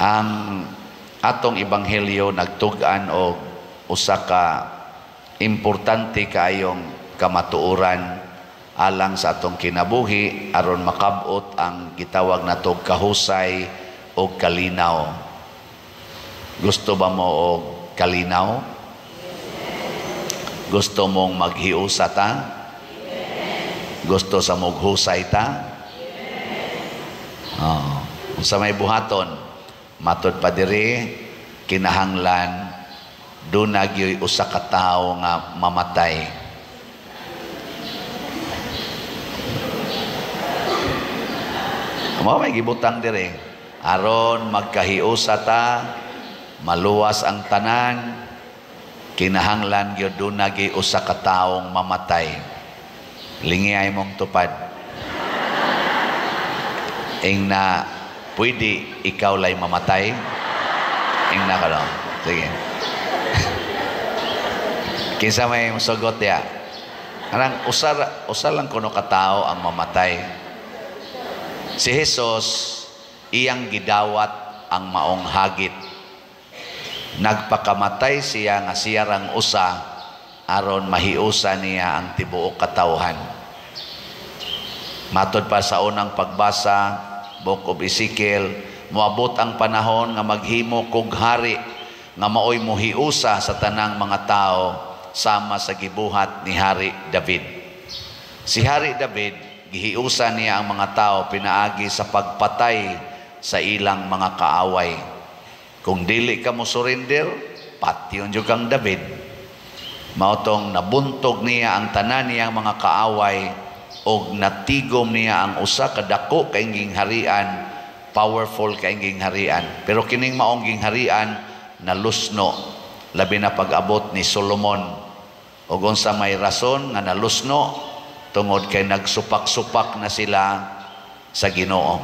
Ang atong ebanghelyo nagtug-an og usa ka importante kaayong kamatuoran alang sa atong kinabuhi aron makab-ot ang gitawag natog kahusay o kalinaw. Gusto ba mo og kalinaw? Gusto mong maghiusa ta? Gusto sa maghusay ta? Sa may buhaton, matod pa diri, kinahanglan dunagyoy usa ka tawo nga mamatay. Mao may gibutang diri aron magkahiusa ta, maluwas ang tanan, kinahanglan gyud dunagyoy usa ka tawong mamatay. Lingiay mong tupad. Ing na pwede ikaw lay mamatay. Ing na ka. Sige. Kinsa may musugot ya. Karang usa lang kuno ka tao ang mamatay. Si Jesus iyang gidawat ang maong hagit. Nagpakamatay siya nga siya rang usa aron mahiusa niya ang tibuok katawhan. Matod pa sa unang pagbasa, Book of Ezekiel, moabot ang panahon nga maghimo kog hari nga maoy mohiusa sa tanang mga tao sama sa gibuhat ni Hari David. Si Hari David, gihiusa niya ang mga tao pinaagi sa pagpatay sa ilang mga kaaway. Kung dili ka mo surrender, patyon jud kang David. Maotong nabuntog niya ang tanan niyang mga kaaway og natigom niya ang usa ka dako kainging harian, powerful kainging harian. Pero kining maong gingharian nalusno, labi na pag-abot ni Solomon. Og unsa may rason nga nalusno, tungod kay nagsupak-supak na sila sa Ginoo.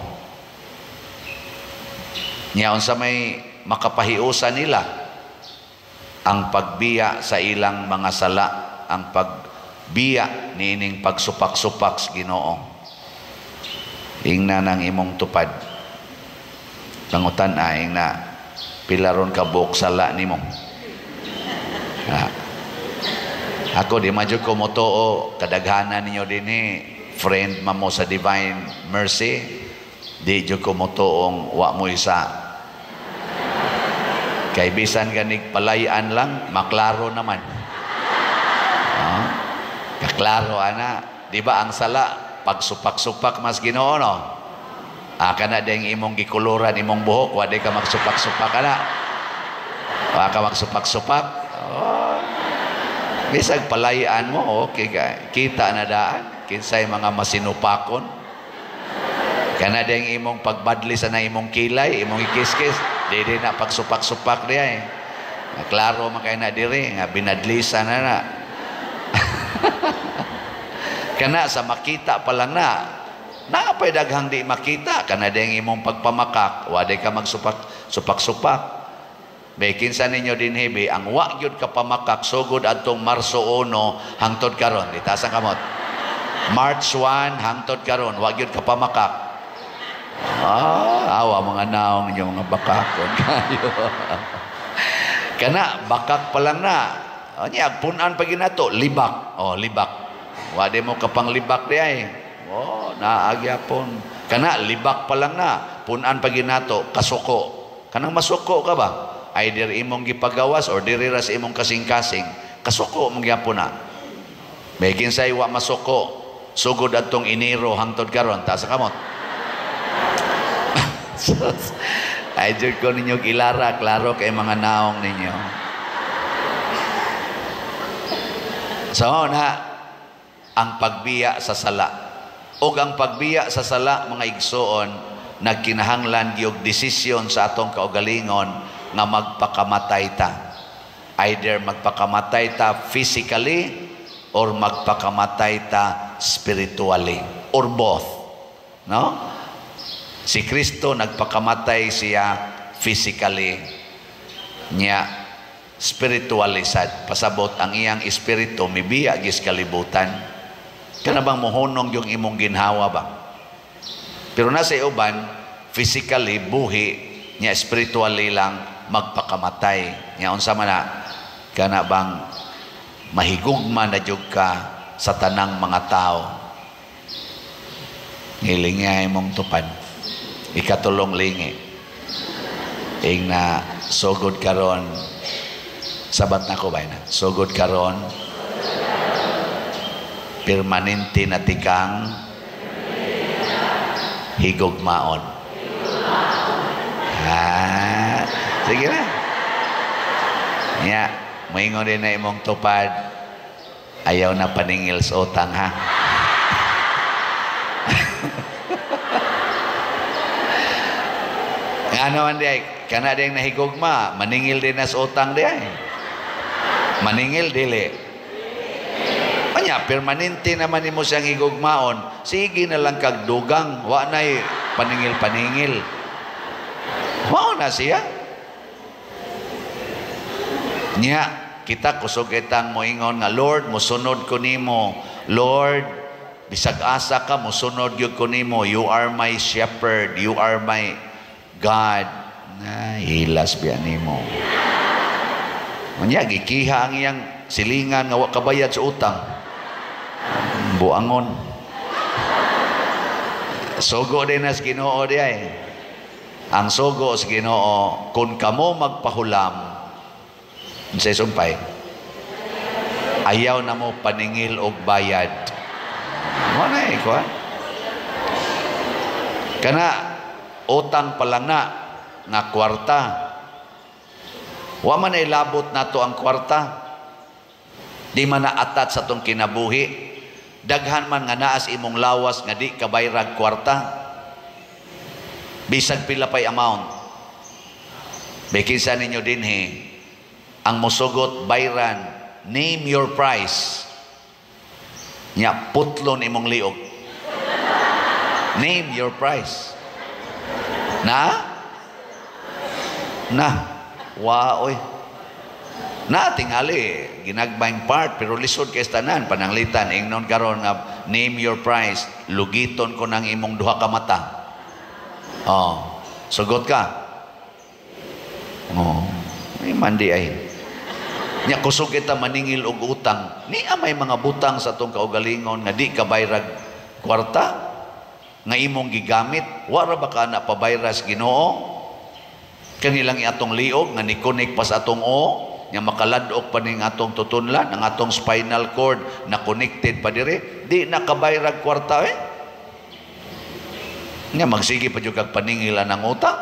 Nya unsa may makapahiusa nila, ang pagbiya sa ilang mga sala, ang pagbiya niining pagsupak-supak sa Ginoo. Ingna nang imong tupad. Pangutan ing na pilaron ka buok sala nimo. Ako di madyo ko motoo kadaghanan ninyo dinhi friend mamo sa Divine Mercy, di jud ko motoong wa mo isa. Kay bisan ganig palayan lang, maklaro naman. Kaklaro ana, di ba ang sala pagsupak-supak mas Ginoo no? Kana ding imong gikuluran imong buhok, wa di ka magsupak-supak ana. Wa ka magsupak-supak. Bisag palayan mo, okay ka. Kita na daan, kinsay mga masinupakon. Kana ding imong pagbadli sa na imong kilay, imong ikis-kis, di na pagsupak-supak diya eh. Klaro man kay na diri nga binadlisan na. Kana sa makita pa lang na napay daghang di makita, kana ding imong pagpamakak, wa di ka magsupak-supak. Bekin sa ninyo din hebi, ang wagyod ka pamakak, sugod atong Marso 1 hangtod karon, ditasang kamot. March 1 hangtod karon, wagyod ka pamakak. Awa mga naong ninyo mga bakakon kayo. Kana, bakak pa lang na. Punan pa ginato, libak. Libak. Wade mo kapang libak diya eh. Naagyapon. Kana, libak pa lang na. Punan pa ginato, kasuko. Kanang masuko ka ba? Either imong gipagawas or diri ras imong kasing-kasing, kasuko mong gyapon na. Bekin say wa masuko, sugod atong Enero hangtod karon ta sa kamot. Ay jud ko ninyo gilara, klaro kay mga naong ninyo. So na ang pagbiya sa sala. Og ang pagbiya sa sala mga igsoon nagkinahanglan gyud desisyon sa atong kaugalingon nga magpakamatay ta. Either magpakamatay ta physically or magpakamatay ta spiritually or both. No? Si Kristo nagpakamatay siya physically, niya spiritually sad. Pasabot ang iyang espiritu mibiya gis kalibutan. Kana bang mohonong yung imong ginhawa ba? Pero nasa uban physically buhi nya spiritually lang magpakamatay. Nya unsa man na kana bang mahigugma na jud ka sa tanang mga tao. Ngilingay mong tupad. Ikatulong lingi. Ing na sugod karon sabat na ko ba na sugod karon permanente na tikang higugmaon. Sige na. Ya, moingon din na imong tupad. Ayaw na paningil sa utang, ha? Ano man di kana ding nahigugma, maningil din na sa utang di ay. Maningil dili. Anya permanente naman nimo siyang higugmaon. Sige na lang kag dugang, wa nay paningil-paningil. Mao na siya. Nya kita kusog itang moingon nga Lord, musunod ko nimo. Lord, bisag asa ka musunod gyud ko nimo. You are my shepherd, you are my God. Na hilas biya nimo. Nya gikiha ang iyang silingan nga wa kabayad sa utang. Buangon. Sogo din as Ginoo di ay. Ang sogo sa Ginoo, kung kamo magpahulam, sa sumpay, ayaw na mo paningil og bayad. Mo na eh, kuha. Kana, utang pa lang na, nga kwarta. Wa man ay labot na to ang kwarta. Di man na atat sa tong kinabuhi. Daghan man nga naas imong lawas nga di kabayrag kwarta. Bisag pila pa'y amount. Bikinsa ninyo din ang musugot bayran, name your price. Nya putlon imong liog. Name your price. Waoy. Na tingali ginagbayng part pero lisod kay tanan pananglitan ingnon karon nga name your price, lugiton ko nang imong duha ka mata. Oh, sugot ka. Oh, may mandi ay. Nya kusog kita maningil og utang. Ni may mga butang sa tong kaugalingon nga di ka bayrag kwarta nga imong gigamit, wara ba ka na pabayras Ginoo? Kanilang atong liog nga ni-connect pa sa atong nya makaladok pa ning atong tutunlan, ang atong spinal cord na connected pa dire, di nakabayrag kwarta nya magsige pa jud kag paningilan ng utang.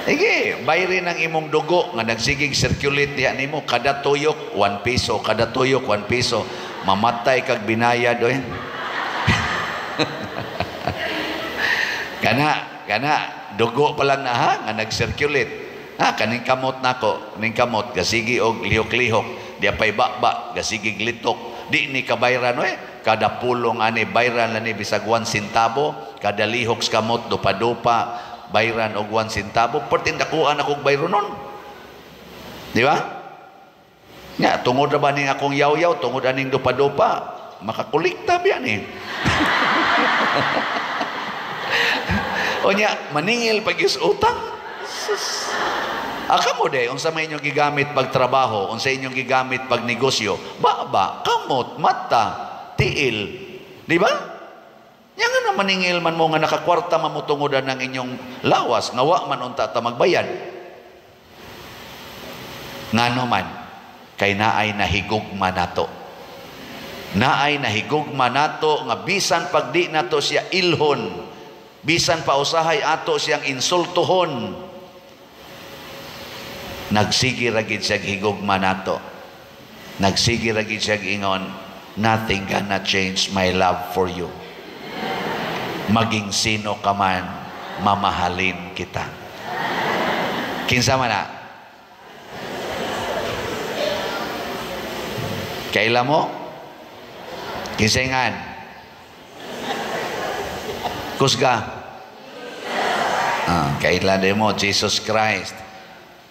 Ige, bayri ng imong dugo nga nagsigig circulate diha nimo kada tuyok 1 piso, kada tuyok 1 piso, mamatay kag binayad kana dugo pa lang na nga nag-circulate. Kaning kamot nako, ning kamot gasigi og lihok-lihok, diya pay bakba gasigi glitok. Di ni kabayran kada pulong ani bayran lani bisag 1 centavo, kada lihok sa kamot dupa-dupa bayran og 1 centavo. Pertindakuan akong bayronon. Di ba? Nya tungod ba ning akong yaw-yaw, tungod aning dupa-dupa, makakulikta biyan O nya, maningil pag utang. Kamo de, unsa may inyong gigamit pag trabaho, unsa inyong gigamit pag negosyo, baba, kamot, mata, tiil. Di ba? Nya nga na maningil man mo nga nakakwarta mamutungodan ng inyong lawas, nga wa man unta ta magbayad. Ngano man, kay naay nahigugma nato. Naay nahigugma nato nga bisan pag di nato siya ilhon, bisan pa usahay ato siyang insultuhon, nagsigi ragid siya higugma nato, nagsigi ragid siya ingon, nothing gonna change my love for you. Maging sino ka man, mamahalin kita. Kinsa man na? Kaila mo? Kinsaingan? Kusga. Kailan mo, Jesus Christ.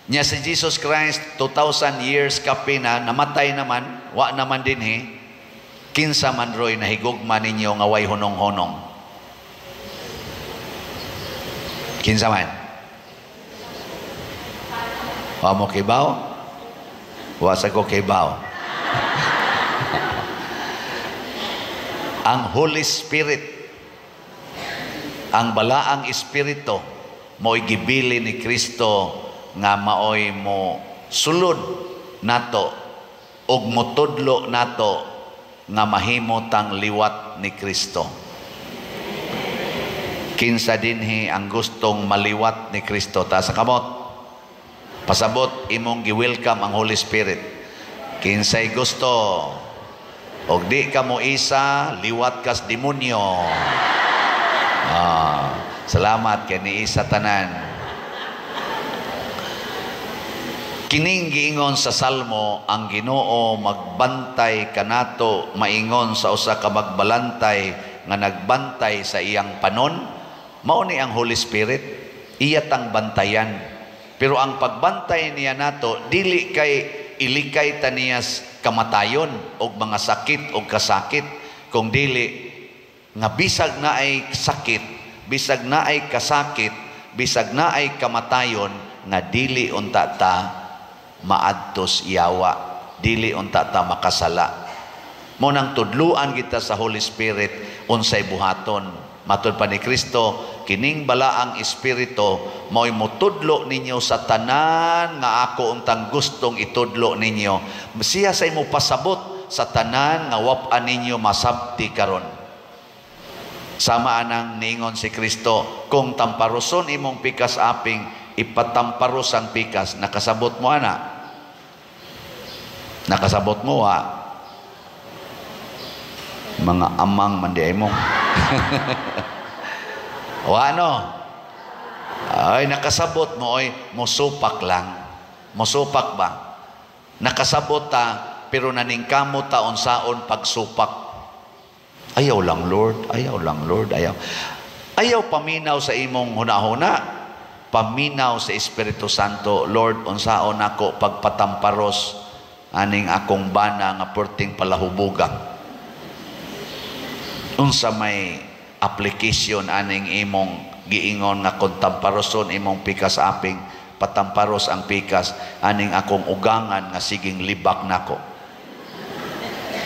Nya si Jesus Christ, 2,000 years kapi na, namatay naman, wa naman din kinsa man roy nahigugma ninyo nga way hunong-hunong. Kinsa man? Wa mo kibaw? Wa sa ko kibaw. Ang Holy Spirit, ang balaang Espiritu, mo'y gibili ni Kristo nga maoy mo sulod nato og motudlo nato nga mahimutang liwat ni Kristo. Kinsa dinhi ang gustong maliwat ni Kristo? Ta sa kamot, pasabot imong gi-welcome ang Holy Spirit. Kinsay gusto og di ka mo isa, liwat kas demonyo. Salamat kay ni isa tanan. Kining giingon sa Salmo, ang Ginoo magbantay kanato, maingon sa usa ka magbalantay nga nagbantay sa iyang panon. Mao ni ang Holy Spirit, iya tang bantayan. Pero ang pagbantay niya nato dili kay ilikay ta niya kamatayon og mga sakit og kasakit, kung dili nga bisag na ay sakit, bisag na ay kasakit, bisag na ay kamatayon, nga dili unta ta maadtos iyawa, dili unta ta makasala. Mo nang tudluan kita sa Holy Spirit unsay buhaton. Matud pa ni Kristo, kining balaang Espiritu mo'y mutudlo ninyo sa tanan nga ako untang gustong itudlo ninyo. Siya say mo pasabot sa tanan nga wap-an ninyo masabti karon. Sama anang ningon si Kristo, kung tamparuson imong pikas aping, ipatamparos ang pikas. Nakasabot mo ana? Nakasabot mo ha? Mga amang mandiay mo. O ano? Ay, nakasabot mo, ay, musupak lang. Musupak ba? Nakasabot ta, pero naningkamo taon saon pagsupak. Ayaw lang, Lord. Ayaw lang, Lord. Ayaw. Ayaw paminaw sa imong hunahuna. Paminaw sa Espiritu Santo. Lord, unsaon ako pagpatamparos aning akong bana nga perting palahubuga. Unsa may application aning imong giingon nga kung tamparoson imong pikas aping, patamparos ang pikas aning akong ugangan nga siging libak nako.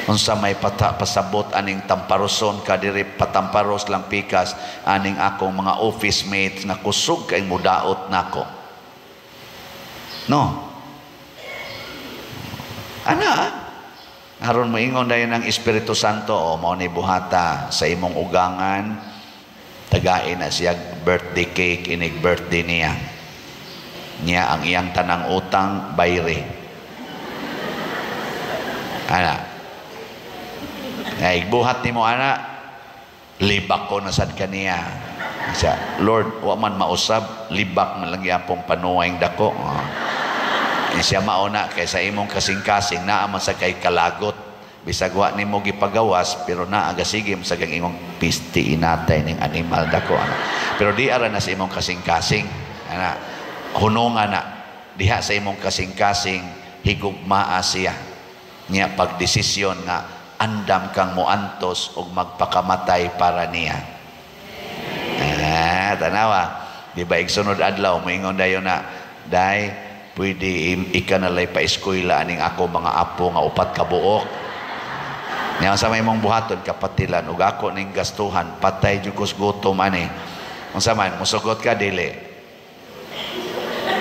Unsa may pasabot aning tamparoson ka diri patamparos lang pikas aning akong mga office mates nga kusog kay mudaot nako. No. Ana, aron mo ingon dayon ng Espiritu Santo, o mao ni buhata sa imong ugangan, tagain na siya birthday cake, inig birthday niya. Niya ang iyang tanang utang, bayre. Ana, ay buhat ni mo ana, libak ko na sad kaniya. Siya, Lord, wa man mausab, libak man lang yapong panuwing dako. Siya mauna kaysa imong kasing-kasing naa man sa kay kalagot, bisag wa nimo gipagawas pero naa gasigim sa gang imong pisti inatay ning animal dako ana. Pero di ara na sa imong kasing-kasing ana, hunongan na diha sa imong kasing-kasing higugmaa siya niya pagdesisyon nga andam kang moantos og magpakamatay para niya. Tanawa, di ba igsunod adlaw moingon dayon na, day pwede ikanalay pa eskwela aning ako mga apo nga upat ka buok. Niya sa may mong buhaton kapatilan ug ako ning gastuhan patay jud kos gutom ani. Unsa man musugot ka dili?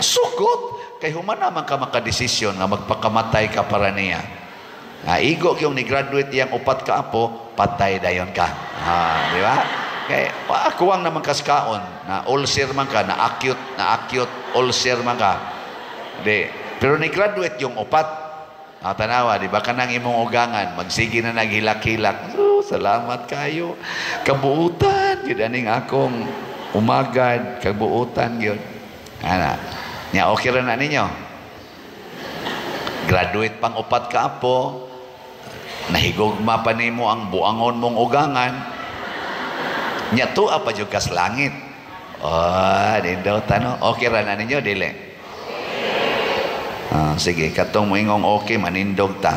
Sugot kay human naman ka makadesisyon nga magpakamatay ka para niya. Igo yung ni-graduate yang upat ka apo, patay dayon ka. Di ba? Kay kuwang naman kaskaon na ulcer man ka, na acute ulcer man ka. Di. Pero ni-graduate yung upat. Tanawa, di ba kanang imong ugangan, magsige na naghilak-hilak. Salamat kayo. Kabuutan, yun aning akong umagad, kabuutan yun. Ana. Nya okay ra na ninyo. Graduate pang upat ka apo, nahigugma pa nimo ang buangon mong ugangan. Nya tuwa pa jud kas langit. Dindo tano. Okay ra na ninyo dili? Sige, katong moingong okay, manindog ta.